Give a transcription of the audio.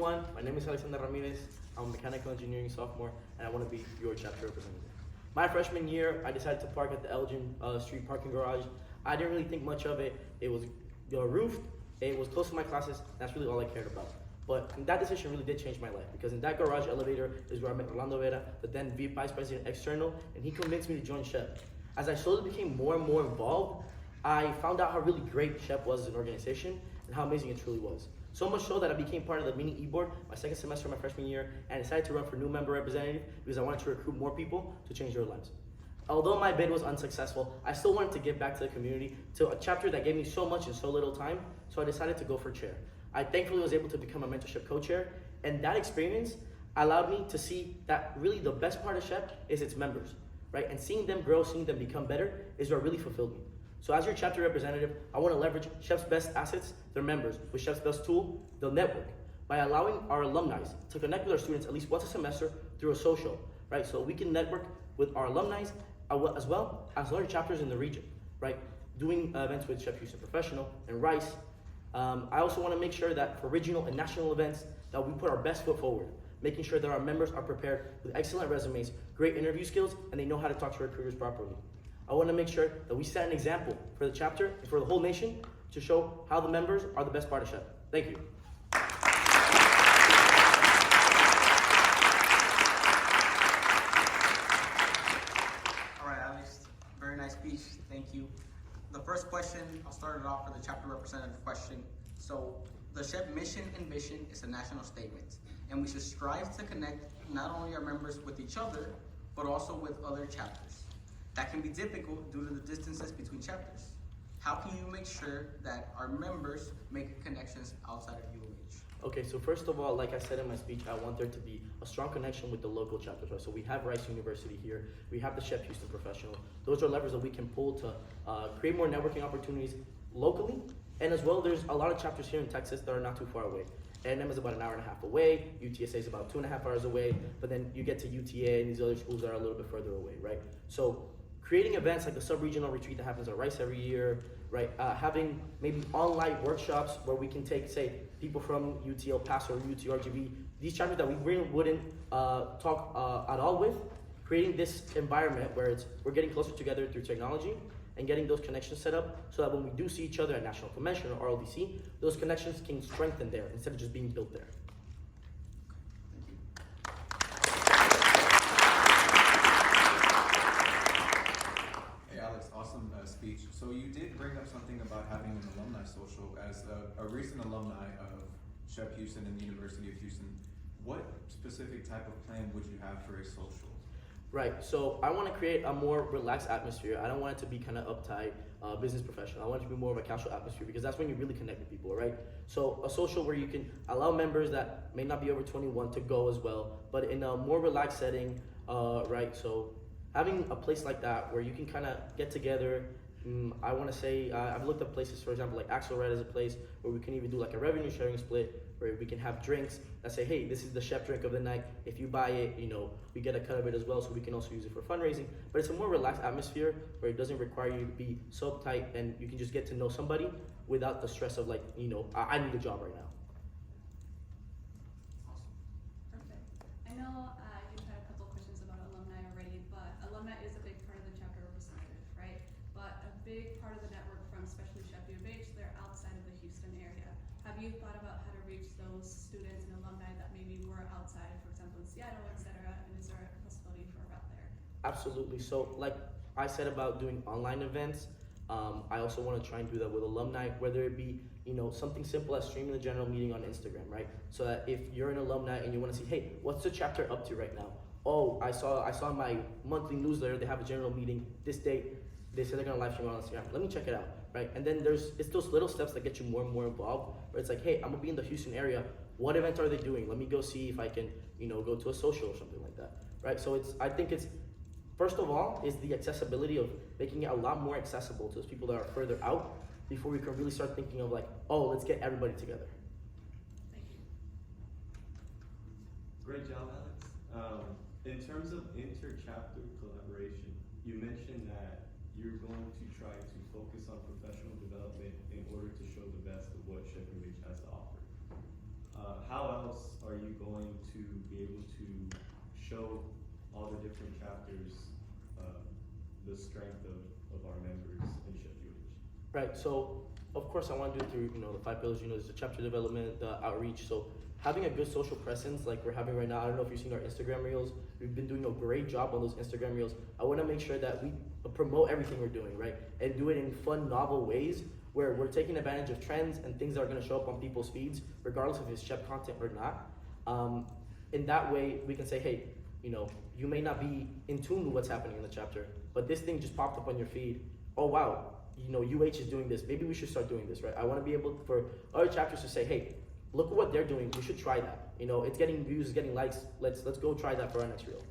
everyone. My name is Ramírez. I'm a mechanical engineering sophomore, and I want to be your chapter representative. My freshman year, I decided to park at the Elgin Street parking garage. I didn't really think much of it. It was roofed, it was close to my classes, that's really all I cared about. But that decision really did change my life, because in that garage elevator is where I met Rolando Vera, the then Vice President External, and he convinced me to join SHPE. As I slowly became more and more involved, I found out how really great SHPE was as an organization and how amazing it truly was. So much so that I became part of the mini e-board my second semester of my freshman year, and decided to run for new member representative because I wanted to recruit more people to change their lives. Although my bid was unsuccessful, I still wanted to give back to the community, to a chapter that gave me so much in so little time, so I decided to go for chair. I thankfully was able to become a mentorship co-chair, and that experience allowed me to see that really the best part of SHPE is its members, right? And seeing them grow, seeing them become better is what really fulfilled me. So as your chapter representative, I want to leverage SHPE's best assets, their members, with SHPE's best tool, the network, by allowing our alumni to connect with our students at least once a semester through a social, right? So we can network with our alumni as well as other chapters in the region, right? Doing events with SHPE-UH Professional and Rice. I also want to make sure that for regional and national events that we put our best foot forward, making sure that our members are prepared with excellent resumes, great interview skills, and they know how to talk to recruiters properly. I want to make sure that we set an example for the chapter and for the whole nation to show how the members are the best part of SHPE. Thank you. All right, Alex, very nice speech, thank you. The first question, I'll start it off with the chapter representative question. So the SHPE mission and vision is a national statement, and we should strive to connect not only our members with each other, but also with other chapters. That can be difficult due to the distances between chapters. How can you make sure that our members make connections outside of UH? Okay, so first of all, like I said in my speech, I want there to be a strong connection with the local chapters, right? So we have Rice University here, we have the SHPE-UH Professional. Those are levers that we can pull to create more networking opportunities locally, and as well, there's a lot of chapters here in Texas that are not too far away. A&M is about an hour and a half away, UTSA is about 2.5 hours away, but then you get to UTA and these other schools that are a little bit further away, right? So creating events like the sub-regional retreat that happens at Rice every year, right? Having maybe online workshops where we can take, say, people from UT El Paso or UT RGV, these chapters that we really wouldn't talk at all with, creating this environment where we're getting closer together through technology and getting those connections set up so that when we do see each other at National Convention or RLDC, those connections can strengthen there instead of just being built there. Awesome speech. So you did bring up something about having an alumni social. As a recent alumni of SHPE Houston and the University of Houston, what specific type of plan would you have for a social? Right, so I want to create a more relaxed atmosphere. I don't want it to be kind of uptight, business professional. I want it to be more of a casual atmosphere because that's when you really connect with people, right? So a social where you can allow members that may not be over 21 to go as well, but in a more relaxed setting, right? So having a place like that where you can kind of get together, I want to say, I've looked at places, for example, like Axelred is a place where we can even do like a revenue sharing split, where we can have drinks that say, hey, this is the SHPE drink of the night. If you buy it, you know, we get a cut of it as well, so we can also use it for fundraising. But it's a more relaxed atmosphere where it doesn't require you to be so uptight, and you can just get to know somebody without the stress of like, you know, I need a job right now. Perfect. I know you've had a couple questions about alumni already, but alumni is a big part of the chapter representative, right? But a big part of the network from especially SHPE-UH, they're outside of the Houston area. Have you thought about how to reach those students and alumni that maybe were outside, for example, in Seattle, etc.? And is there a possibility for a route there? Absolutely. So like I said about doing online events, I also want to try and do that with alumni, whether it be, you know, something simple as streaming the general meeting on Instagram, right? So that if you're an alumni and you want to see, hey, what's the chapter up to right now? Oh, I saw my monthly newsletter, they have a general meeting this date. They said they're gonna live stream on Instagram. Let me check it out, right? And then it's those little steps that get you more and more involved, where it's like, hey, I'm gonna be in the Houston area. What events are they doing? Let me go see if I can, you know, go to a social or something like that, right? So I think it's, first of all, is the accessibility of making it a lot more accessible to those people that are further out before we can really start thinking of like, oh, let's get everybody together. Thank you. Great job, Alex. In terms of inter-chapter collaboration, you mentioned that you're going to try to focus on professional development in order to show the best of what SHPE-UH has to offer. How else to be able to show all the different chapters, the strength of our members in SHPE-UH. Right. So of course I want to do it through the 5 pillars. There's the chapter development, the outreach. So having a good social presence like we're having right now. I don't know if you've seen our Instagram reels. We've been doing a great job on those Instagram reels. I want to make sure that we promote everything we're doing, right, and do it in fun, novel ways where we're taking advantage of trends and things that are going to show up on people's feeds, regardless if it's SHPE content or not. In that way, we can say, hey, you may not be in tune with what's happening in the chapter, but this thing just popped up on your feed. Oh wow, UH is doing this. Maybe we should start doing this, right? I want to be able for other chapters to say, hey, look at what they're doing. We should try that. It's getting views, it's getting likes. Let's go try that for our next reel.